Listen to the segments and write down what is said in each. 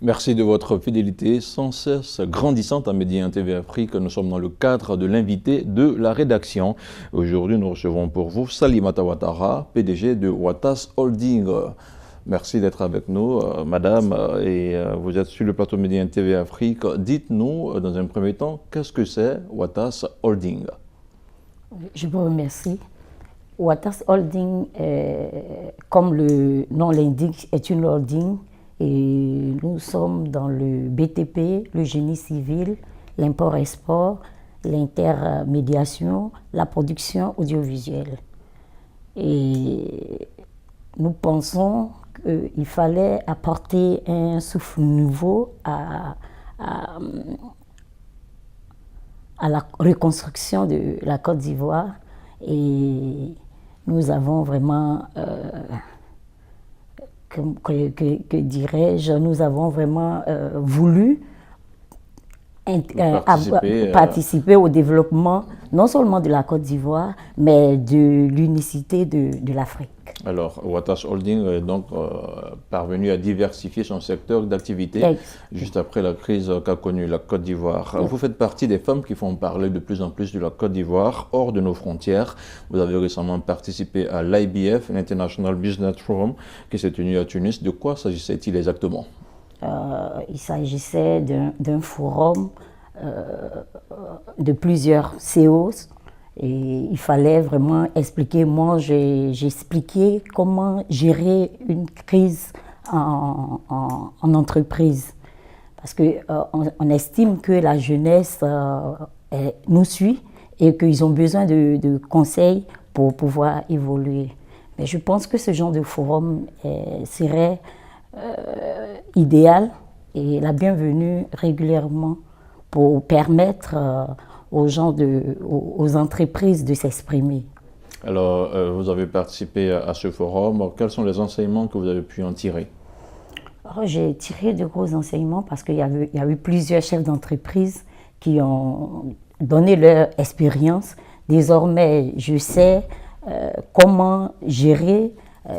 Merci de votre fidélité sans cesse grandissante à Medi 1 TV Afrique. Nous sommes dans le cadre de l'invité de la rédaction. Aujourd'hui, nous recevons pour vous Salimata Ouattara, PDG de Ouattas Holding. Merci d'être avec nous, madame, et vous êtes sur le plateau Medi 1 TV Afrique. Dites-nous, dans un premier temps, qu'est-ce que c'est Ouattas Holding? Je vous remercie. Ouattas Holding, comme le nom l'indique, est une holding et nous sommes dans le BTP, le génie civil, l'import-export, l'intermédiation, la production audiovisuelle. Et nous pensons qu'il fallait apporter un souffle nouveau à la reconstruction de la Côte d'Ivoire et nous avons vraiment, que dirais-je, nous avons vraiment voulu participer au développement non seulement de la Côte d'Ivoire, mais de l'unicité de l'Afrique. Alors, Ouattas Holding est donc parvenu à diversifier son secteur d'activité juste après la crise qu'a connue la Côte d'Ivoire. Vous faites partie des femmes qui font parler de plus en plus de la Côte d'Ivoire hors de nos frontières. Vous avez récemment participé à l'IBF, l'International Business Forum, qui s'est tenu à Tunis. De quoi s'agissait-il exactement? Il s'agissait d'un forum de plusieurs CEOs. Et il fallait vraiment expliquer, moi j'ai expliqué comment gérer une crise en entreprise. Parce qu'on estime que la jeunesse nous suit et qu'ils ont besoin de conseils pour pouvoir évoluer. Mais je pense que ce genre de forum serait idéal et la bienvenue régulièrement pour permettre aux entreprises de s'exprimer. Alors, vous avez participé à ce forum. Quels sont les enseignements que vous avez pu en tirer? J'ai tiré de gros enseignements parce qu'il y a eu plusieurs chefs d'entreprise qui ont donné leur expérience. Désormais, je sais comment gérer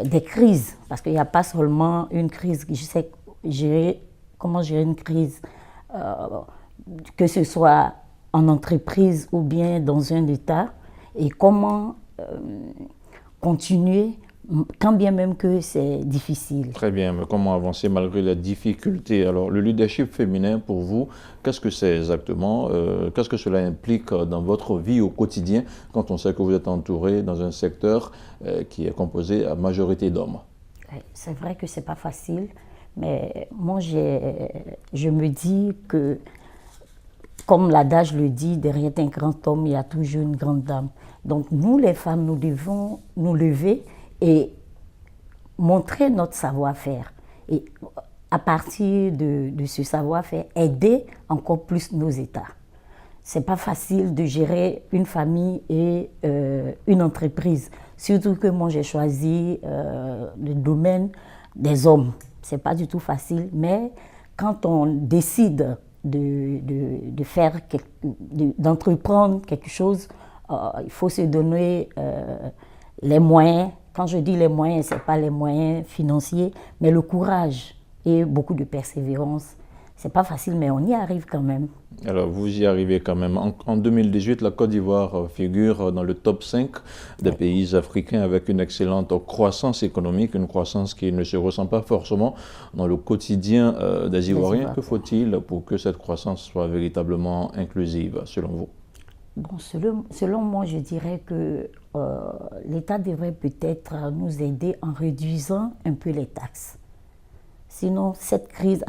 des crises, parce qu'il n'y a pas seulement une crise, je sais comment gérer une crise, que ce soit en entreprise ou bien dans un État, et comment continuer quand bien même que c'est difficile. Très bien, mais comment avancer malgré les difficultés? Alors, le leadership féminin, pour vous, qu'est-ce que c'est exactement? Qu'est-ce que cela implique dans votre vie au quotidien quand on sait que vous êtes entouré dans un secteur qui est composé à majorité d'hommes? C'est vrai que ce n'est pas facile, mais moi, je me dis que, comme l'adage le dit, derrière un grand homme, il y a toujours une grande dame. Donc nous, les femmes, nous devons nous lever et montrer notre savoir-faire. Et à partir de ce savoir-faire, aider encore plus nos États. Ce n'est pas facile de gérer une famille et une entreprise. Surtout que moi, j'ai choisi le domaine des hommes. Ce n'est pas du tout facile, mais quand on décide d'entreprendre quelque chose, il faut se donner les moyens. Quand je dis les moyens, ce n'est pas les moyens financiers, mais le courage et beaucoup de persévérance. Ce n'est pas facile, mais on y arrive quand même. Alors, vous y arrivez quand même. En 2018, la Côte d'Ivoire figure dans le top 5 des pays africains avec une excellente croissance économique, une croissance qui ne se ressent pas forcément dans le quotidien des Ivoiriens. Que faut-il pour que cette croissance soit véritablement inclusive, selon vous? Bon, selon moi, je dirais que l'État devrait peut-être nous aider en réduisant un peu les taxes. Sinon, cette crise,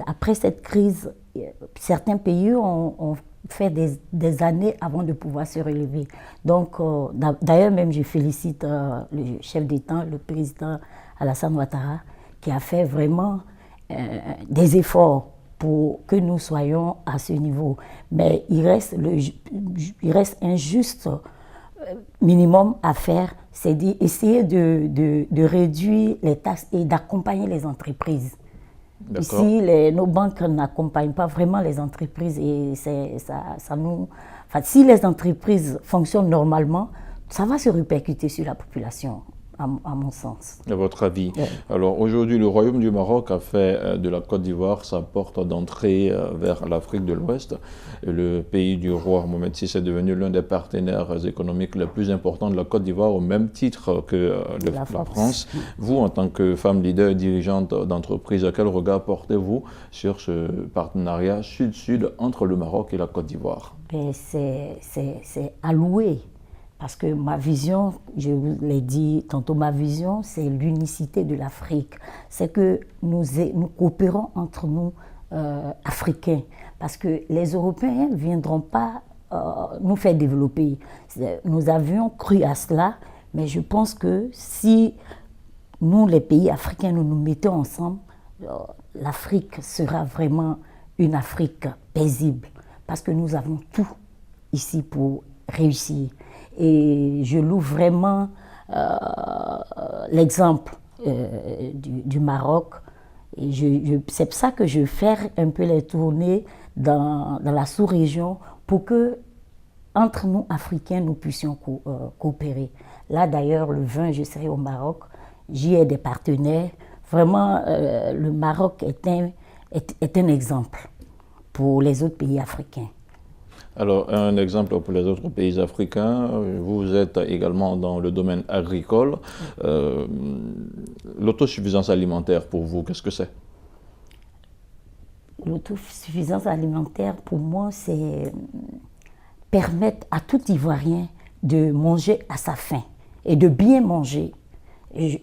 après cette crise, certains pays ont fait des années avant de pouvoir se relever. Donc, d'ailleurs, même je félicite le chef d'État, le président Alassane Ouattara, qui a fait vraiment des efforts pour que nous soyons à ce niveau. Mais il reste un juste minimum à faire, c'est d'essayer de réduire les taxes et d'accompagner les entreprises. Ici, nos banques n'accompagnent pas vraiment les entreprises et si les entreprises fonctionnent normalement, ça va se répercuter sur la population. à mon sens. À votre avis. Oui. Alors aujourd'hui, le Royaume du Maroc a fait de la Côte d'Ivoire sa porte d'entrée vers l'Afrique de l'Ouest. Le pays du roi Mohamed VI est devenu l'un des partenaires économiques les plus importants de la Côte d'Ivoire, au même titre que la France. Vous, en tant que femme leader et dirigeante d'entreprise, quel regard portez-vous sur ce partenariat sud-sud entre le Maroc et la Côte d'Ivoire? C'est à louer. Parce que ma vision, je vous l'ai dit tantôt, ma vision, c'est l'unicité de l'Afrique. C'est que nous coopérons entre nous, Africains. Parce que les Européens ne viendront pas nous faire développer. Nous avions cru à cela, mais je pense que si nous, les pays africains, nous nous mettons ensemble, l'Afrique sera vraiment une Afrique paisible. Parce que nous avons tout ici pour réussir. Et je loue vraiment l'exemple du Maroc. Et c'est pour ça que je vais faire un peu les tournées dans la sous-région pour que, entre nous, Africains, nous puissions coopérer. Là, d'ailleurs, le 20, je serai au Maroc. J'y ai des partenaires. Vraiment, le Maroc est un exemple pour les autres pays africains. Alors, un exemple pour les autres pays africains, vous êtes également dans le domaine agricole. L'autosuffisance alimentaire, pour vous, qu'est-ce que c'est? L'autosuffisance alimentaire, pour moi, c'est permettre à tout Ivoirien de manger à sa faim et de bien manger.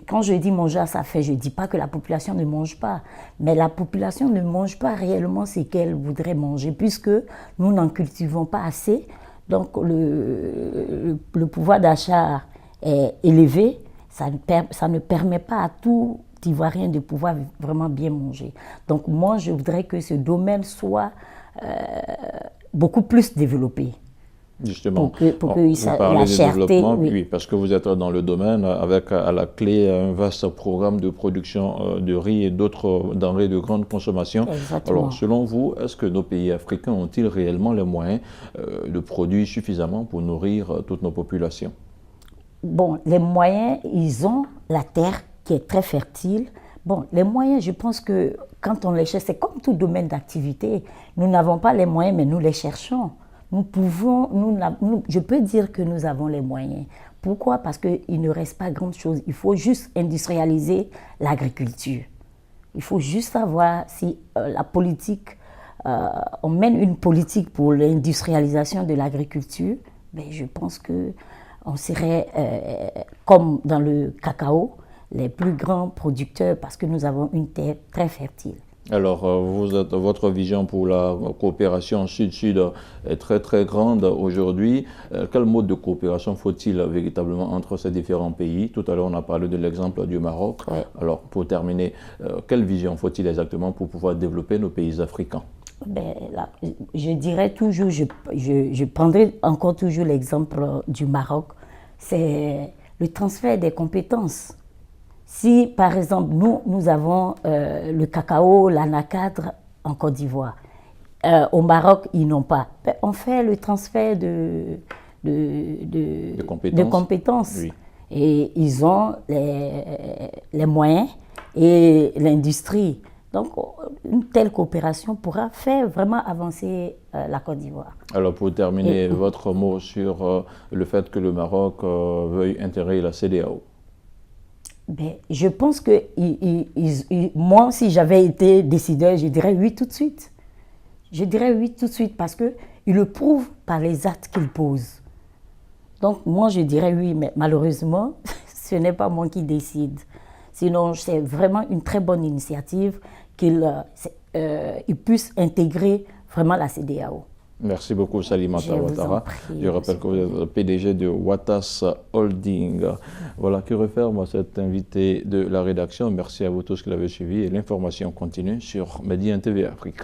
Quand je dis manger à sa faim, je ne dis pas que la population ne mange pas, mais la population ne mange pas réellement ce qu'elle voudrait manger, puisque nous n'en cultivons pas assez. Donc le pouvoir d'achat est élevé, ça ne permet pas à tout Ivoirien de pouvoir vraiment bien manger. Donc moi, je voudrais que ce domaine soit beaucoup plus développé. Justement, pour que vous parlez de développement, oui. Oui, parce que vous êtes dans le domaine avec à la clé un vaste programme de production de riz et d'autres denrées de grande consommation. Exactement. Alors, selon vous, est-ce que nos pays africains ont-ils réellement les moyens de produire suffisamment pour nourrir toutes nos populations? Bon, les moyens, ils ont la terre qui est très fertile. Bon, les moyens, je pense que quand on les cherche, c'est comme tout domaine d'activité. Nous n'avons pas les moyens, mais nous les cherchons. Nous pouvons, je peux dire que nous avons les moyens. Pourquoi? Parce qu'il ne reste pas grand chose. Il faut juste industrialiser l'agriculture. Il faut juste savoir si la politique, on mène une politique pour l'industrialisation de l'agriculture. Ben, je pense qu'on serait, comme dans le cacao, les plus grands producteurs parce que nous avons une terre très fertile. Alors, votre vision pour la coopération sud-sud est très très grande aujourd'hui. Quel mode de coopération faut-il véritablement entre ces différents pays? Tout à l'heure, on a parlé de l'exemple du Maroc. Ouais. Alors, pour terminer, quelle vision faut-il exactement pour pouvoir développer nos pays africains? Ben, là, je dirais toujours, je prendrai encore toujours l'exemple du Maroc, c'est le transfert des compétences. Si, par exemple, nous avons le cacao, l'anacadre en Côte d'Ivoire, au Maroc, ils n'ont pas. Ben, on fait le transfert de compétences. Oui. Et ils ont les moyens et l'industrie. Donc, une telle coopération pourra faire vraiment avancer la Côte d'Ivoire. Alors, pour terminer, votre mot sur le fait que le Maroc veuille intégrer la CEDEAO. Ben, je pense que moi, si j'avais été décideur, je dirais oui tout de suite. Je dirais oui tout de suite parce qu'ils le prouvent par les actes qu'ils posent. Donc, moi, je dirais oui, mais malheureusement, ce n'est pas moi qui décide. Sinon, c'est vraiment une très bonne initiative qu'ils puissent intégrer vraiment la CEDEAO. Merci beaucoup, Salimata Ouattara. Je rappelle que vous êtes le PDG de Watas Holding. Voilà qui referme cet invité de la rédaction. Merci à vous tous qui l'avez suivi et l'information continue sur Média TV Afrique.